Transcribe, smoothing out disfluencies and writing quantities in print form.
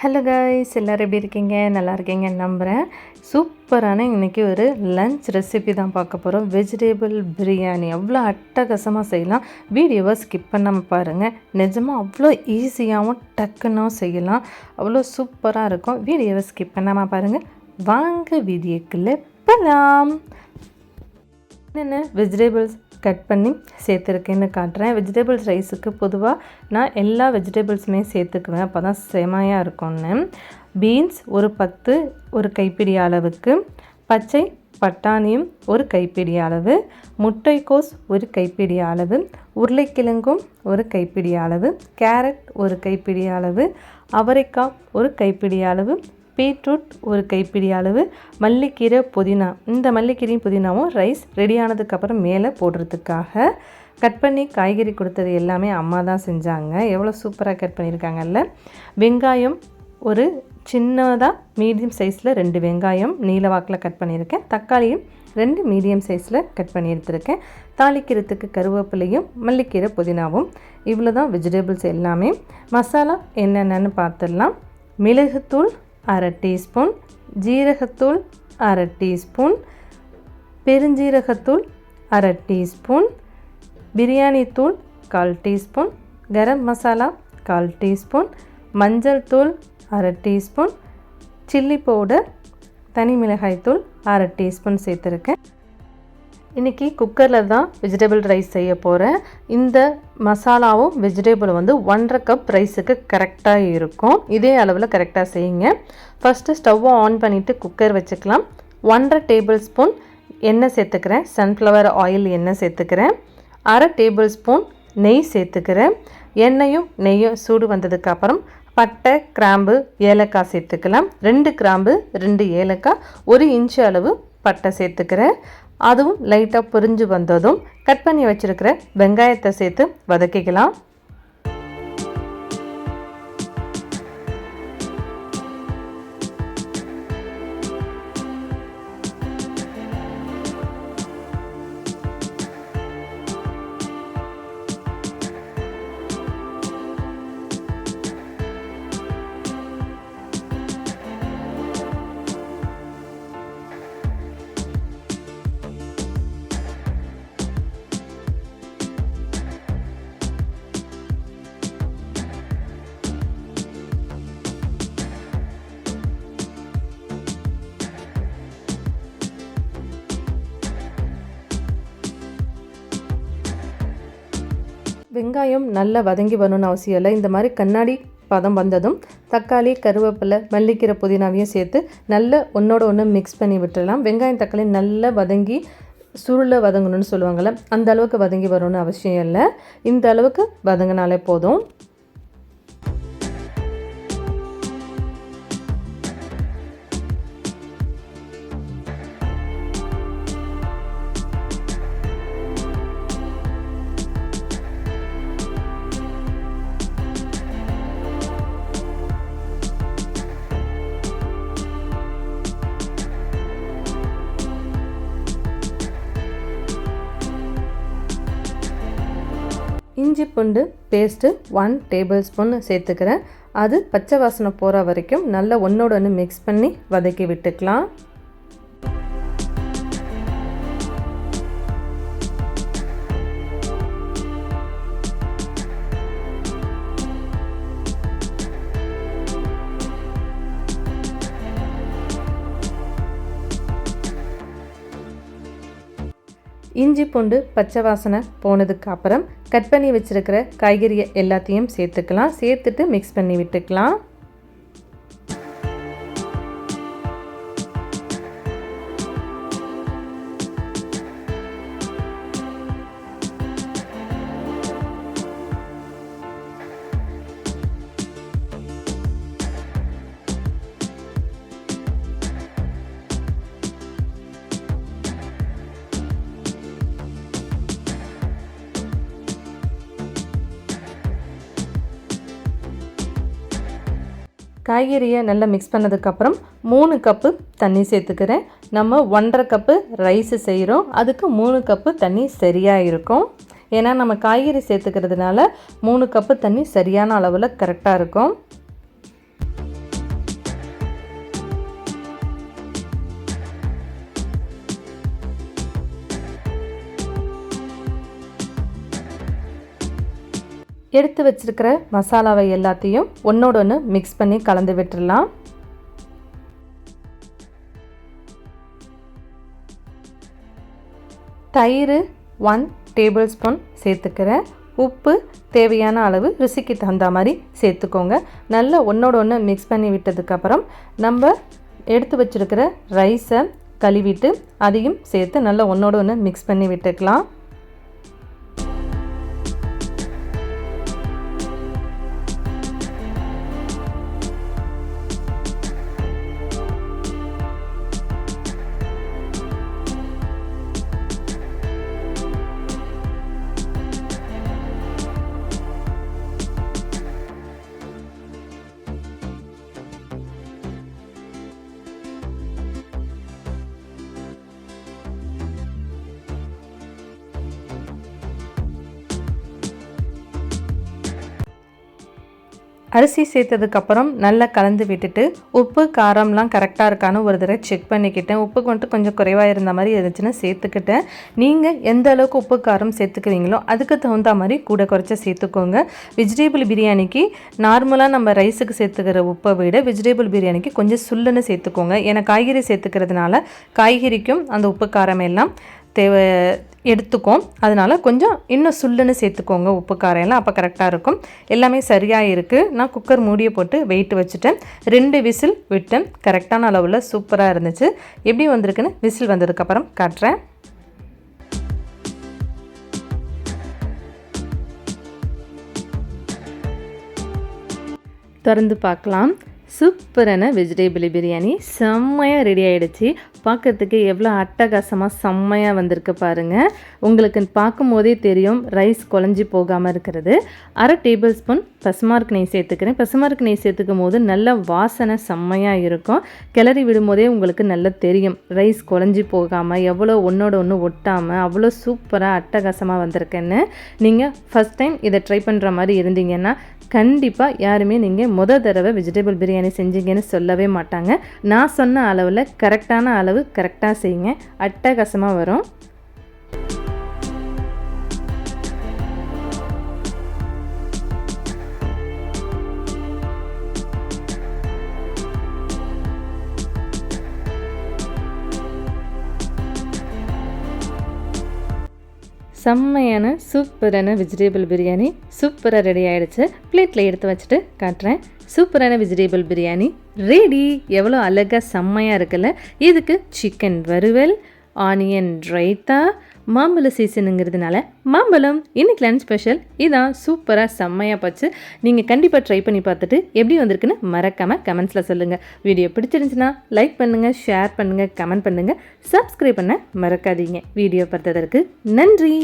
Hello guys, எல்லோரும் எப்படி இருக்கீங்க? நல்லா இருக்கீங்கன்னு நம்புகிறேன். சூப்பரான இன்றைக்கி ஒரு லன்ச் ரெசிபி தான் பார்க்க போகிறோம். வெஜிடேபிள் பிரியாணி அவ்வளோ அட்டகாசமாக செய்யலாம். வீடியோவை ஸ்கிப் பண்ணாமல் பாருங்கள். நிஜமாக அவ்வளோ ஈஸியாகவும் டக்குன்னும் செய்யலாம். அவ்வளோ சூப்பராக இருக்கும். வீடியோவை ஸ்கிப் பண்ணாமல் பாருங்கள். வாங்க வீடியோக்குள்ளே போகலாம். என்னென்ன வெஜிடேபிள்ஸ் கட் பண்ணி சேர்த்துருக்கேன்னு காட்டுறேன். வெஜிடபிள்ஸ் ரைஸுக்கு பொதுவாக நான் எல்லா வெஜிடபிள்ஸுமே சேர்த்துக்குவேன், அப்போ தான் செமையாக இருக்கும்னு. பீன்ஸ் ஒரு 10 ஒரு கைப்பிடி அளவுக்கு, பச்சை பட்டாணியும் ஒரு கைப்பிடி அளவு, முட்டைக்கோஸ் ஒரு கைப்பிடி அளவு, உருளைக்கிழங்கும் ஒரு கைப்பிடி அளவு, கேரட் ஒரு கைப்பிடி அளவு, அவரைக்காய் ஒரு கைப்பிடி அளவு, பீட்ரூட் ஒரு கைப்பிடி அளவு, மல்லிக்கீரை புதினா. இந்த மல்லிக்கீரையும் புதினாவும் ரைஸ் ரெடி ஆனதுக்கப்புறம் மேலே போடுறதுக்காக கட் பண்ணி காய்கறி கொடுத்தது எல்லாமே அம்மா தான் செஞ்சாங்க. எவ்வளோ சூப்பராக கட் பண்ணியிருக்காங்கல்ல. வெங்காயம் ஒரு சின்னதாக மீடியம் சைஸில் 2 வெங்காயம் நீல வாக்கில் கட் பண்ணியிருக்கேன். தக்காளியும் 2 மீடியம் சைஸில் கட் பண்ணி எடுத்துருக்கேன். தாளிக்கிறதுக்கு கருவேப்பிலையும் மல்லிக்கீரை புதினாவும். இவ்வளோ தான் வெஜிடபிள்ஸ் எல்லாமே. மசாலா என்னென்னு பார்த்துடலாம். மிளகுத்தூள் 1/2 டீஸ்பூன், ஜீரகத்தூள் 1/2 டீஸ்பூன், பெருஞ்சீரகத்தூள் 1/2 டீஸ்பூன், பிரியாணி தூள் 1/4 டீஸ்பூன், கரம் மசாலா 1/4 டீஸ்பூன், மஞ்சள் தூள் 1/2 டீஸ்பூன், சில்லி பவுடர் தனி மிளகாய் தூள் 1/2 டீஸ்பூன் சேர்த்துருக்கேன். இன்றைக்கி குக்கரில் தான் வெஜிடபிள் ரைஸ் செய்ய போகிறேன். இந்த மசாலாவும் வெஜிடபிளும் 1.5 கப் ரைஸுக்கு கரெக்டாக இருக்கும். இதே அளவில் கரெக்டாக செய்யுங்க. ஃபஸ்ட்டு ஸ்டவ்வை ஆன் பண்ணிவிட்டு குக்கர் வச்சுக்கலாம். 1.5 டேபிள் ஸ்பூன் எண்ணெய் சேர்த்துக்கிறேன். சன்ஃப்ளவர் ஆயில் எண்ணெய் சேர்த்துக்கிறேன். 1/2 டேபிள் ஸ்பூன் நெய் சேர்த்துக்கிறேன். எண்ணெயும் நெய்யும் சூடு வந்ததுக்கப்புறம் பட்டை, கிராம்பு, ஏலக்காய் சேர்த்துக்கலாம். 2 கிராம்பு, 2 ஏலக்காய், 1 இன்ச்சு அளவு பட்டை சேர்த்துக்கிறேன். அதுவும் லைட்டாக பொரிஞ்சு வந்ததும் கட் பண்ணி வச்சுருக்கிற வெங்காயத்தை சேர்த்து வதக்கிக்கலாம். வெங்காயம் நல்லா வதங்கி வரணும்னு அவசியம் இல்லை. இந்த மாதிரி கண்ணாடி பதம் வந்ததும் தக்காளி, கருவேப்பிலை, மல்லிக்கீரை புதினாவையும் சேர்த்து நல்லா ஒன்றோட ஒன்று மிக்ஸ் பண்ணி விட்டுடலாம். வெங்காயம் தக்காளி நல்லா வதங்கி சுருளை வதங்கணும்னு சொல்லுவாங்கள்ல, அந்த அளவுக்கு வதங்கி வரணும்னு அவசியம் இல்லை. இந்த அளவுக்கு வதங்கினாலே போதும். இஞ்சி பூண்டு பேஸ்ட்டு 1 டேபிள் ஸ்பூன் சேர்த்துக்கிறேன். அது பச்சை வாசனை போகிற வரைக்கும் நல்லா ஒன்றோட ஒன்று மிக்ஸ் பண்ணி வதக்கி விட்டுக்கலாம். இஞ்சி பூண்டு பச்சை வாசனை போனதுக்கு அப்புறம் கட் பண்ணி வச்சுருக்கிற காய்கறி எல்லாத்தையும் சேர்த்துக்கலாம். சேர்த்துட்டு மிக்ஸ் பண்ணி விட்டுக்கலாம். காய்கறியை நல்லா மிக்ஸ் பண்ணதுக்கப்புறம் 3 கப்பு தண்ணி சேர்த்துக்கிறேன். நம்ம 1.5 கப்பு ரைஸ் செய்கிறோம், அதுக்கு 3 கப்பு தண்ணி சரியாக இருக்கும். ஏன்னா நம்ம காய்கறி சேர்த்துக்கிறதுனால 3 கப்பு தண்ணி சரியான அளவில் கரெக்டாக இருக்கும். எடுத்து வச்சிருக்கிற மசாலாவை எல்லாத்தையும் ஒன்றோட ஒன்று மிக்ஸ் பண்ணி கலந்து விட்டுடலாம். தயிர் 1 டேபிள் ஸ்பூன் சேர்த்துக்கிறேன். உப்பு தேவையான அளவு ருசிக்கு தகுந்த மாதிரி சேர்த்துக்கோங்க. நல்லா ஒன்றோட ஒன்று மிக்ஸ் பண்ணி விட்டதுக்கப்புறம் நம்ம எடுத்து வச்சுருக்கிற ரைஸை கழுவிட்டு அதையும் சேர்த்து நல்லா ஒன்றோட ஒன்று மிக்ஸ் பண்ணி விட்டுக்கலாம். அரிசி சேர்த்ததுக்கப்புறம் நல்லா கலந்து விட்டுட்டு உப்பு காரம்லாம் கரெக்டாக இருக்கான்னு ஒரு தடவை செக் பண்ணிக்கிட்டேன். உப்பு மட்டும் கொஞ்சம் குறைவாக இருந்த மாதிரி இருந்துச்சுன்னா சேர்த்துக்கிட்டேன். நீங்கள் எந்த அளவுக்கு உப்பு காரம் சேர்த்துக்கிறீங்களோ அதுக்கு தகுந்த மாதிரி கூட குறைச்சா சேர்த்துக்கோங்க. வெஜிடேபிள் பிரியாணிக்கு நார்மலாக நம்ம ரைஸுக்கு சேர்த்துக்கிற உப்பை விட வெஜிடேபிள் பிரியாணிக்கு கொஞ்சம் சுல்லுன்னு சேர்த்துக்கோங்க. ஏன்னா காய்கறி சேர்த்துக்கிறதுனால காய்கறிக்கும் அந்த உப்பு காரம் எல்லாம் தேவை எடுத்துக்கும். அதனால் கொஞ்சம் இன்னும் சுல்லுன்னு சேர்த்துக்கோங்க உப்பு காரம் எல்லாம், அப்போ கரெக்டாக இருக்கும். எல்லாமே சரியாக இருக்குது. நான் குக்கர் மூடியை போட்டு வெயிட் வச்சுட்டேன். 2 விசில் விட்டேன். கரெக்டான அளவில் சூப்பராக இருந்துச்சு. எப்படி வந்திருக்குன்னு விசில் வந்ததுக்கப்புறம் காட்டுறேன். திறந்து பார்க்கலாம். சூப்பரான வெஜிடேபிள் பிரியாணி செம்மையாக ரெடி ஆகிடுச்சு. பார்க்கறதுக்கு எவ்வளோ அட்டகாசமாக செம்மையாக வந்திருக்கு பாருங்கள். உங்களுக்கு பார்க்கும் போதே தெரியும் ரைஸ் குழஞ்சி போகாமல் இருக்கிறது. 1/2 டேபிள் ஸ்பூன் பசுமார்க் நெய் சேர்த்துக்கிறேன். பசுமார்க் நெய் சேர்த்துக்கும் போது நல்ல வாசனை செம்மையாக இருக்கும். கிளறி விடும்போதே உங்களுக்கு நல்லா தெரியும் ரைஸ் குழஞ்சி போகாமல் எவ்வளோ ஒன்றோட ஒன்று ஒட்டாமல் அவ்வளோ சூப்பராக அட்டகாசமாக வந்திருக்குன்னு. நீங்கள் ஃபஸ்ட் டைம் இதை ட்ரை பண்ணுற மாதிரி இருந்தீங்கன்னா கண்டிப்பாக யாருமே நீங்கள் தடவை வெஜிடபிள் பிரியாணி செஞ்சீங்கன்னு சொல்லவே மாட்டாங்க. நான் சொன்ன அளவில் கரெக்டான அளவு கரெக்டாக செய்யுங்க, அட்டகாசமாக வரும். செம்மையான சூப்பரான வெஜிடபிள் பிரியாணி சூப்பராக ரெடி ஆகிடுச்சு. பிளேட்டில் எடுத்து வச்சுட்டு காட்டுறேன். சூப்பரான வெஜிடபிள் பிரியாணி ரெடி. எவ்வளோ அழகாக செம்மையாக இருக்குல்ல. இதுக்கு சிக்கன் வறுவல், ஆனியன் ரைத்தா, மாம்பழ சீசனுங்கிறதுனால மாம்பழம் இன்னைக்கு லன்ச் ஸ்பெஷல் இதான். சூப்பராக செம்மையாக போச்சு. நீங்கள் கண்டிப்பாக ட்ரை பண்ணி பார்த்துட்டு எப்படி வந்திருக்குன்னு மறக்காமல் கமெண்ட்ஸில் சொல்லுங்கள். வீடியோ பிடிச்சிருந்துச்சுன்னா லைக் பண்ணுங்கள், ஷேர் பண்ணுங்கள், கமெண்ட் பண்ணுங்கள், சப்ஸ்கிரைப் பண்ண மறக்காதீங்க. வீடியோ பார்த்ததற்கு நன்றி.